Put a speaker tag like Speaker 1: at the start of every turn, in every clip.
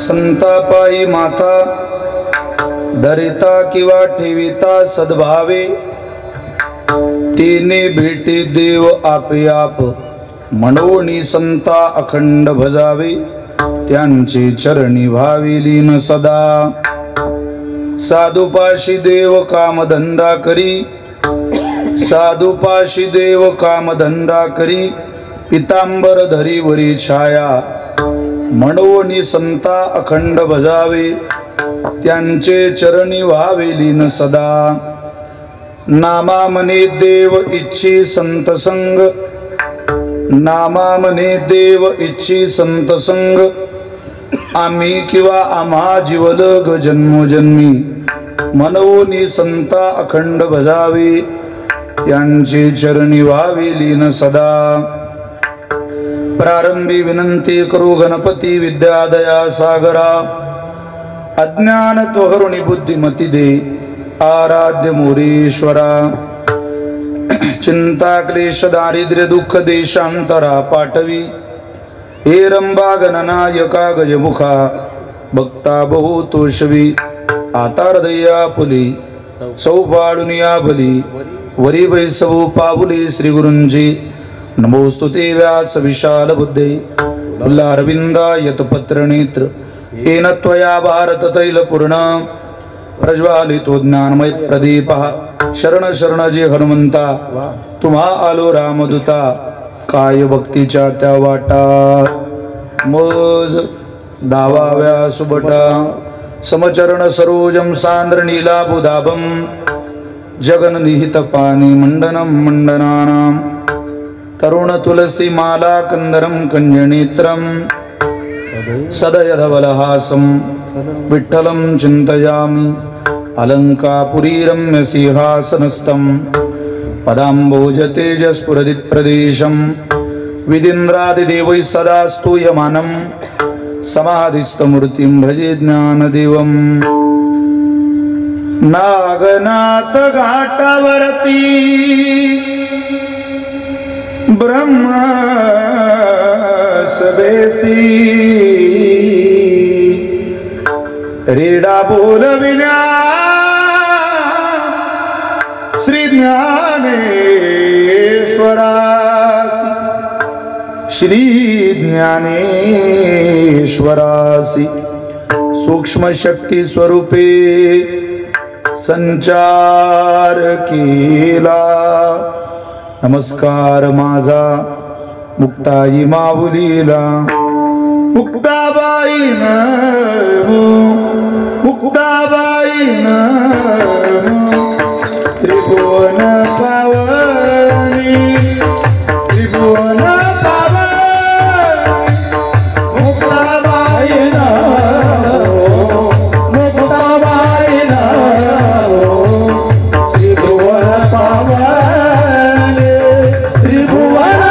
Speaker 1: संतापायी माथा धरिता किंवा ठेविता सद्भावे तिने भेटी देव आपे आप म्हणून संता अखंड भजावे त्यांची चरणी व्हावी लीन सदा साधुपाशी देव कामधंदा करी साधुपाशी देव कामधंदा करी पितांबर धरी वरी छाया म्हणून संता अखंड भजावे त्यांचे चरणी व्हावे लीन सदा नामा मने देव इच्छी संत संग नामा मने देव इच्छी संत संग आम्ही किंवा आम्हा जीवलग जन्मोजन्मी मनवोनी संता अखंड भजावे त्यांची चरणी व्हावी लीन सदा प्रारंभी विनंती करू गणपती विद्यादया सागरा अज्ञान तोहरुणी बुद्धिमती दे आराध्य मोरेश्वरा चिंता क्लेश दारिद्र्य दुःख देशांतरा पाठवी हे रंबा गणनायका गजमुखा भक्ता बहु तोषवी आता हृदया फुली सौपाडुनिया फली वरी वैसवू पावुले श्री गुरुंजी नमोस्तुते व्यास विशाल बुद्धे अरविंदा यतपत्र नेत्र येन त्वया भारत तैल पूर्ण प्रज्वालितो ज्ञानमय प्रदीप शरण शरण जे हनुमंता तुम्हा आलो रामदूता काय भक्तीच्या त्या वाटा मज दावाव्या सुबटा समचरण सरोजम सांद्र नीला बुधाभम जगन निहित पाणी मंडनम मंडनानाम तरुण तुलसी माला कंदरम कंजनेत्रम सदयधवलहासं विठ्ठलं चिन्तयामि अलंकापुरी रम्य सिंहासनस्थं पदाम्बोज तेजस्फुरदिप्रदेशं विदिन्द्रादिदेवैः सदा स्तूयमानं समाधिस्थमूर्तिं भजे ज्ञानदेवम् नागनाथ घाटावरती ब्रह्म सभेसी रेडा बोलविल्या श्री ज्ञानेश्वरासी सूक्ष्म शक्ती स्वरूपे संचार केला नमस्कार माझा मुक्ताई माऊलीला मुक्ताबाई नमो मुक्ताबाई नमो त्रिभुवन पावनी त्रिभुवन पावनी मुक्ताबाई नमो मुक्ताबाई नमो त्रिभुवन पावनी त्रिभुवन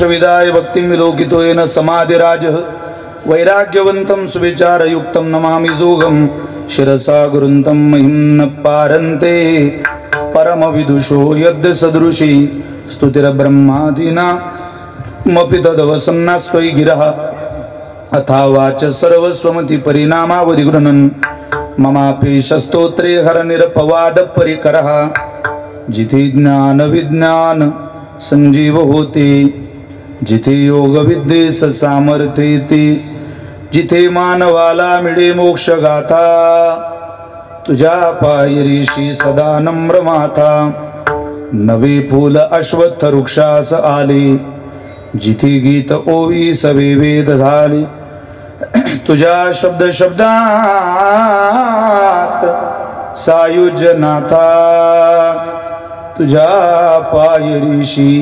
Speaker 1: विदाय भक्तिं विलोकितो येन समाधिराजः वैराग्यवन्तं सुविचारयुक्तं नमामि जोगं शिरसा गुरुन्तं महिं न पारन्ते परमविदुषो यद्य सदृशी स्तुतिर्ब्रह्मादीना मपि तदवसन्नास्त्वयि गिरः अथा वाच सर्वस्वमति परिणामावधि गृह्णन् ममापि स्तोत्रे हरनिरपवाद परिकरः जिथे ज्ञान विज्ञान संजीव होते जिथे योग विद्येस सामर्थ्येते जिथे मानवाला मिळे मोक्ष गाथा तुझ्या पायरीशी सदा नम्र माथा नवे फूल अश्वत्थ वृक्षास आले जिथे गीत ओवी सवे वेद झाले तुझ्या शब्द शब्दात सायुज्य नाथा तुझ्या पायरीशी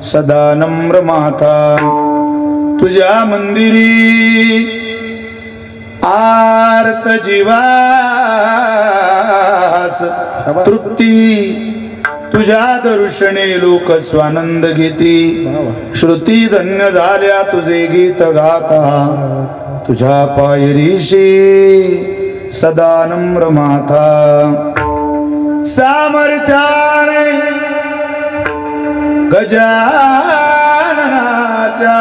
Speaker 1: सदा नम्र माथा तुझ्या मंदिरी आर्त जीवास तृप्ती तुझ्या दर्शने लोक स्वानंद घेती श्रुती धन्य झाल्या तुझे गीत गाता तुझ्या पायरीशी सदा नम्र माथा सामर्थ्याने गजाननाच्या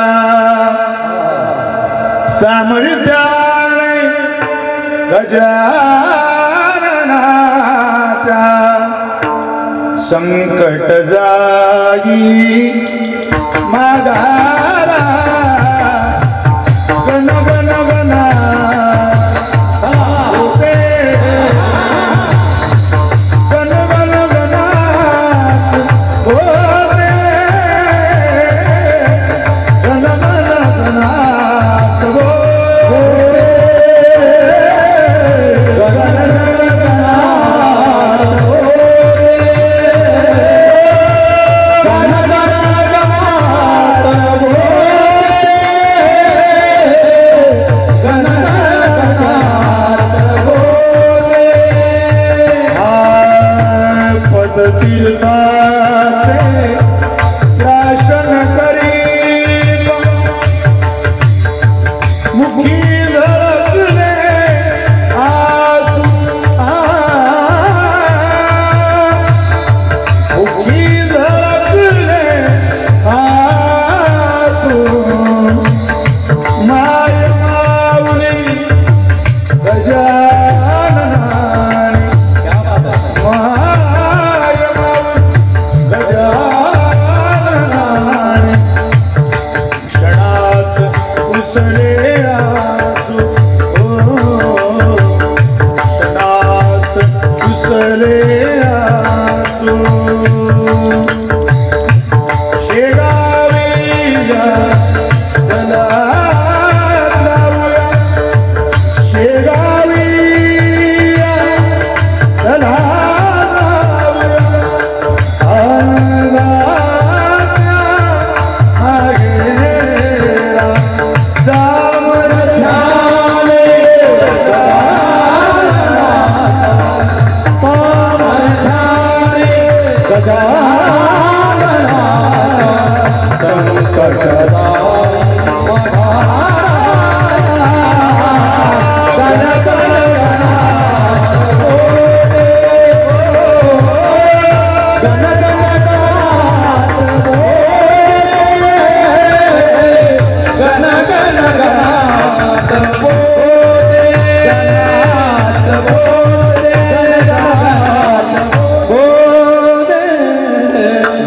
Speaker 1: सामर्थ्याने गजाननाच्या संकट जाई मागारा गण गण गणा होते गण गण गणात होते गण गण गणात होते गण गण गणात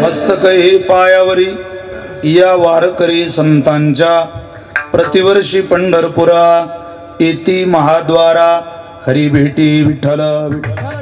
Speaker 1: मस्तकही पायावरी या वारकरी संतांच्या प्रतिवर्षी पंढरपुरा येती महाद्वारा हरी भेटी विठ्ठल विठ्ठल